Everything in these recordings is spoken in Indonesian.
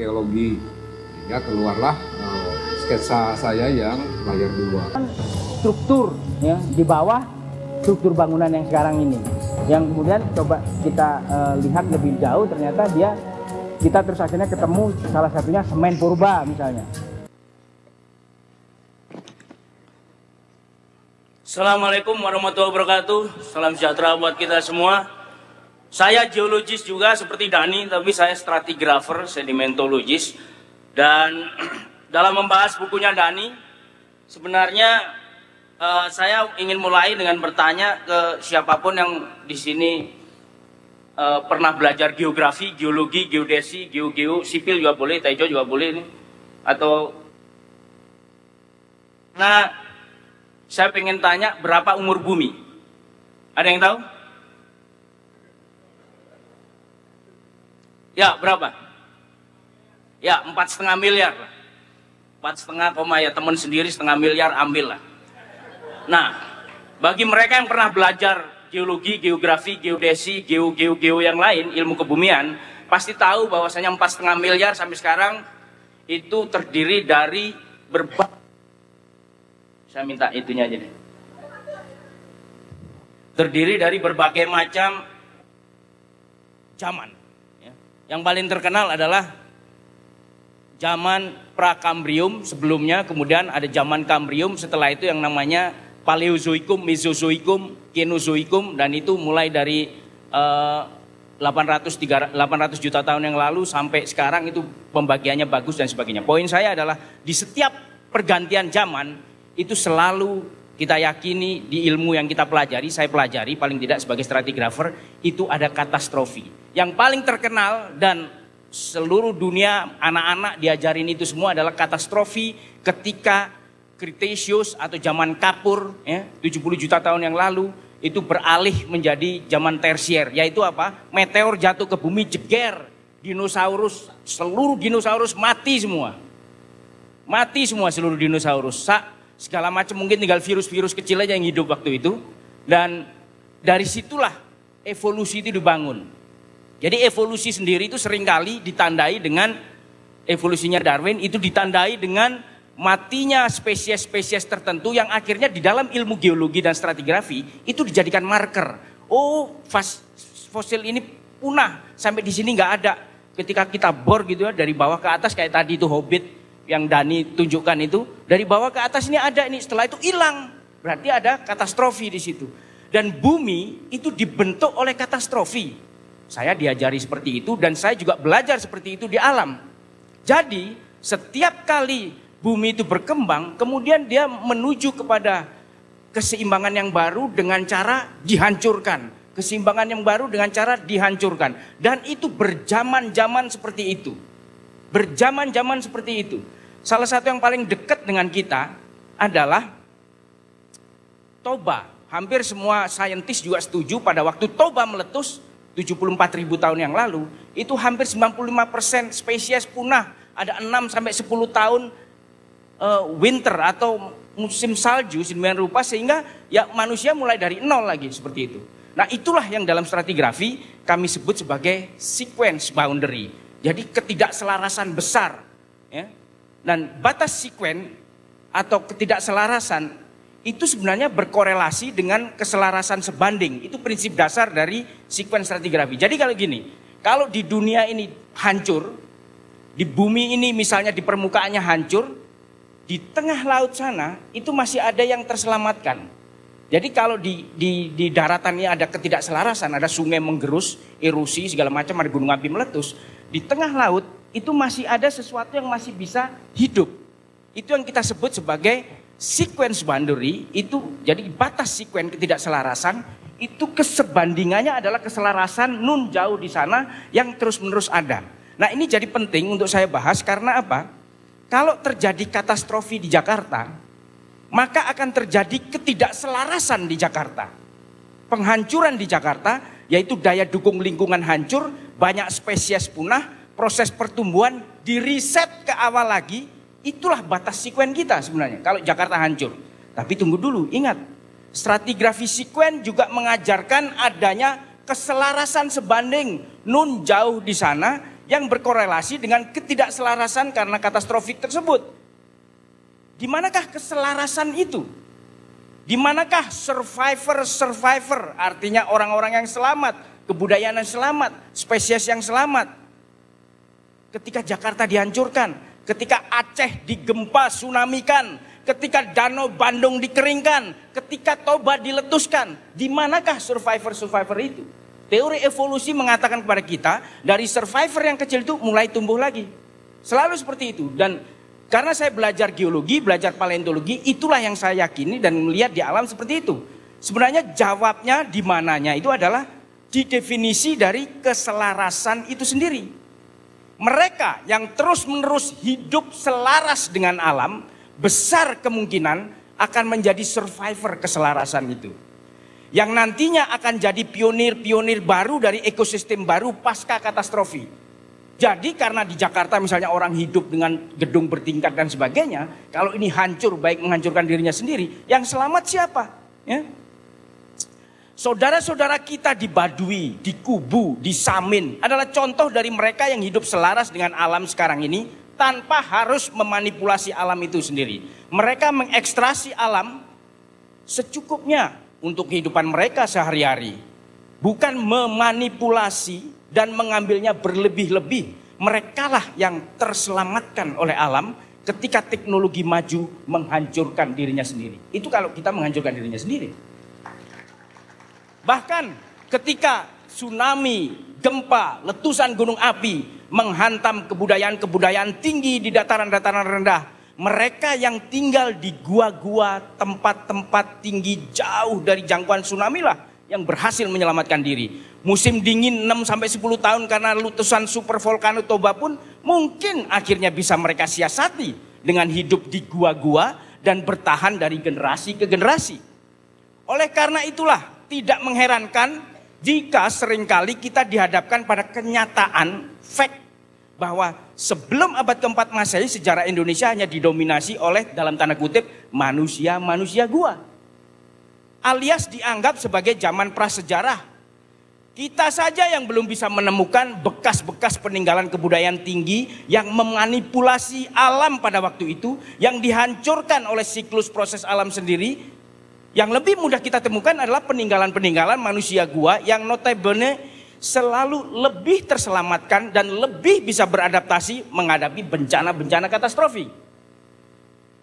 arkeologi. Sehingga keluarlah sketsa saya yang layar 2. Struktur ya di bawah struktur bangunan yang sekarang ini, yang kemudian coba kita lihat lebih jauh, ternyata kita terus akhirnya ketemu salah satunya semen purba misalnya. Assalamualaikum warahmatullahi wabarakatuh. Salam sejahtera buat kita semua. Saya geologis juga seperti Dani, tapi saya stratigrapher, sedimentologis. Dan dalam membahas bukunya Dani, sebenarnya saya ingin mulai dengan bertanya ke siapapun yang di sini pernah belajar geografi, geologi, geodesi, geogeo, sipil juga boleh, Taijo juga boleh ini. Nah, saya pengen tanya berapa umur bumi? Ada yang tahu? Ya, berapa? Ya, 4,5 miliar. 4,5 koma ya, teman sendiri 0,5 miliar, ambil lah. Nah, bagi mereka yang pernah belajar geologi, geografi, geodesi, geo yang lain, ilmu kebumian, pasti tahu bahwasanya 4,5 miliar sampai sekarang itu terdiri dari berbagai, saya minta itunya aja deh. Terdiri dari berbagai macam zaman. Ya. Yang paling terkenal adalah zaman Prakambrium sebelumnya, kemudian ada zaman Kambrium, setelah itu yang namanya Paleozoikum, Mesozoikum, Kenozoikum, dan itu mulai dari 800 juta tahun yang lalu sampai sekarang itu pembagiannya bagus dan sebagainya. Poin saya adalah di setiap pergantian zaman itu selalu kita yakini di ilmu yang kita pelajari, saya pelajari paling tidak sebagai stratigrapher, itu ada katastrofi. Yang paling terkenal dan seluruh dunia anak-anak diajarin itu semua adalah katastrofi ketika Cretaceous atau zaman kapur ya, 70 juta tahun yang lalu itu beralih menjadi zaman tersier, yaitu apa? Meteor jatuh ke bumi, jeger dinosaurus, seluruh dinosaurus mati semua. Mati semua seluruh dinosaurus. Segala macam, mungkin tinggal virus-virus kecil aja yang hidup waktu itu. Dan dari situlah evolusi itu dibangun. Jadi evolusi sendiri itu seringkali ditandai dengan evolusinya Darwin, itu ditandai dengan matinya spesies-spesies tertentu yang akhirnya di dalam ilmu geologi dan stratigrafi itu dijadikan marker. Oh, fosil ini punah, sampai di sini nggak ada. Ketika kita bor gitu ya, dari bawah ke atas kayak tadi itu Hobbit yang Dani tunjukkan itu, dari bawah ke atas ini ada, ini setelah itu hilang. Berarti ada katastrofi di situ. Dan bumi itu dibentuk oleh katastrofi. Saya diajari seperti itu dan saya juga belajar seperti itu di alam. Jadi setiap kali bumi itu berkembang, kemudian dia menuju kepada keseimbangan yang baru dengan cara dihancurkan. Keseimbangan yang baru dengan cara dihancurkan. Dan itu berjaman-jaman seperti itu. Berjaman-jaman seperti itu. Salah satu yang paling dekat dengan kita adalah Toba. Hampir semua saintis juga setuju pada waktu Toba meletus 74.000 tahun yang lalu, itu hampir 95% spesies punah. Ada 6-10 tahun winter atau musim salju sedemikian rupa sehingga ya manusia mulai dari nol lagi seperti itu. Nah, itulah yang dalam stratigrafi kami sebut sebagai sequence boundary. Jadi ketidakselarasan besar ya. Dan batas sequence atau ketidakselarasan itu sebenarnya berkorelasi dengan keselarasan sebanding. Itu prinsip dasar dari sequence stratigrafi. Jadi kalau gini, kalau di dunia ini hancur, di bumi ini misalnya di permukaannya hancur, di tengah laut sana itu masih ada yang terselamatkan. Jadi kalau di daratan ini ada ketidakselarasan, ada sungai menggerus, erosi segala macam, ada gunung api meletus, di tengah laut itu masih ada sesuatu yang masih bisa hidup. Itu yang kita sebut sebagai sequence boundary. Itu jadi batas sequence ketidakselarasan itu kesebandingannya adalah keselarasan nun jauh di sana yang terus-menerus ada. Nah, ini jadi penting untuk saya bahas karena apa? Kalau terjadi katastrofi di Jakarta, maka akan terjadi ketidakselarasan di Jakarta. Penghancuran di Jakarta, yaitu daya dukung lingkungan hancur, banyak spesies punah, proses pertumbuhan diriset ke awal lagi, itulah batas sekuen kita sebenarnya kalau Jakarta hancur. Tapi tunggu dulu, ingat, stratigrafi sekuen juga mengajarkan adanya keselarasan sebanding nun jauh di sana yang berkorelasi dengan ketidakselarasan karena katastrofik tersebut. Di manakah keselarasan itu? Di manakah survivor, artinya orang-orang yang selamat, kebudayaan yang selamat, spesies yang selamat? Ketika Jakarta dihancurkan, ketika Aceh digempa tsunamikan, ketika Danau Bandung dikeringkan, ketika Toba diletuskan, di manakah survivor itu? Teori evolusi mengatakan kepada kita, dari survivor yang kecil itu mulai tumbuh lagi. Selalu seperti itu. Dan karena saya belajar geologi, belajar paleontologi, itulah yang saya yakini dan melihat di alam seperti itu. Sebenarnya jawabnya di mananya itu adalah di definisi dari keselarasan itu sendiri. Mereka yang terus-menerus hidup selaras dengan alam, besar kemungkinan akan menjadi survivor keselarasan itu. Yang nantinya akan jadi pionir-pionir baru dari ekosistem baru pasca katastrofi. Jadi karena di Jakarta misalnya orang hidup dengan gedung bertingkat dan sebagainya, kalau ini hancur baik menghancurkan dirinya sendiri, yang selamat siapa? Ya. Saudara-saudara kita di Baduy, di Kubu, di Samin adalah contoh dari mereka yang hidup selaras dengan alam sekarang ini tanpa harus memanipulasi alam itu sendiri. Mereka mengekstrasi alam secukupnya untuk kehidupan mereka sehari-hari. Bukan memanipulasi dan mengambilnya berlebih-lebih. Merekalah yang terselamatkan oleh alam ketika teknologi maju menghancurkan dirinya sendiri. Itu kalau kita menghancurkan dirinya sendiri. Bahkan ketika tsunami, gempa, letusan gunung api menghantam kebudayaan-kebudayaan tinggi di dataran-dataran rendah, mereka yang tinggal di gua-gua, tempat-tempat tinggi jauh dari jangkauan tsunami lah yang berhasil menyelamatkan diri. Musim dingin 6-10 tahun karena letusan super volcano Toba pun mungkin akhirnya bisa mereka siasati dengan hidup di gua-gua dan bertahan dari generasi ke generasi. Oleh karena itulah tidak mengherankan jika seringkali kita dihadapkan pada kenyataan, fact, bahwa sebelum abad keempat Masehi sejarah Indonesia hanya didominasi oleh dalam tanda kutip manusia-manusia gua. Alias dianggap sebagai zaman prasejarah. Kita saja yang belum bisa menemukan bekas-bekas peninggalan kebudayaan tinggi yang memanipulasi alam pada waktu itu, yang dihancurkan oleh siklus proses alam sendiri. Yang lebih mudah kita temukan adalah peninggalan-peninggalan manusia gua yang notabene selalu lebih terselamatkan dan lebih bisa beradaptasi menghadapi bencana-bencana katastrofi.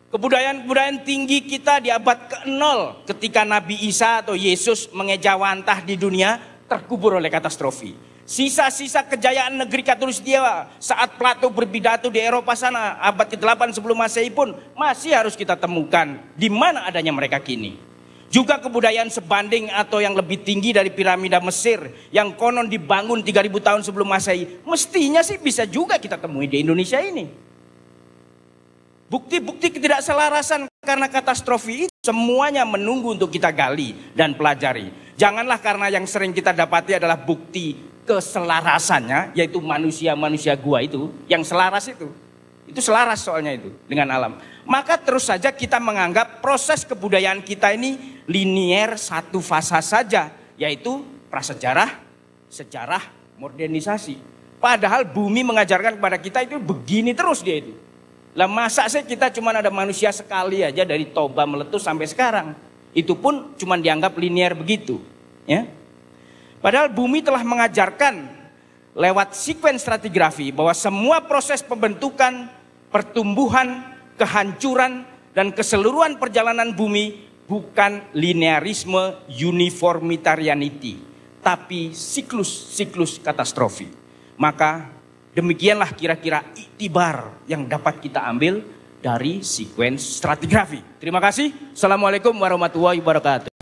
Kebudayaan-kebudayaan tinggi kita di abad ke-0 ketika Nabi Isa atau Yesus mengejawantah di dunia terkubur oleh katastrofi. Sisa-sisa kejayaan negeri Katulistiwa saat Plato berpidato di Eropa sana abad ke-8 sebelum Masehi pun masih harus kita temukan di mana adanya mereka kini. Juga kebudayaan sebanding atau yang lebih tinggi dari piramida Mesir yang konon dibangun 3000 tahun sebelum Masehi, mestinya sih bisa juga kita temui di Indonesia ini. Bukti-bukti ketidakselarasan karena katastrofi itu semuanya menunggu untuk kita gali dan pelajari. Janganlah karena yang sering kita dapati adalah bukti keselarasannya, yaitu manusia-manusia gua itu, yang selaras itu. Itu selaras soalnya itu dengan alam. Maka terus saja kita menganggap proses kebudayaan kita ini linier satu fasa saja, yaitu prasejarah, sejarah, modernisasi. Padahal bumi mengajarkan kepada kita itu begini terus dia itu. Lah masa sih kita cuma ada manusia sekali aja dari Toba meletus sampai sekarang. Itu pun cuma dianggap linier begitu. Ya. Padahal bumi telah mengajarkan lewat sekuen stratigrafi bahwa semua proses pembentukan, pertumbuhan, kehancuran, dan keseluruhan perjalanan bumi bukan linearisme uniformitarianity, tapi siklus-siklus katastrofi. Maka demikianlah kira-kira iktibar yang dapat kita ambil dari sekuen stratigrafi. Terima kasih. Assalamualaikum warahmatullahi wabarakatuh.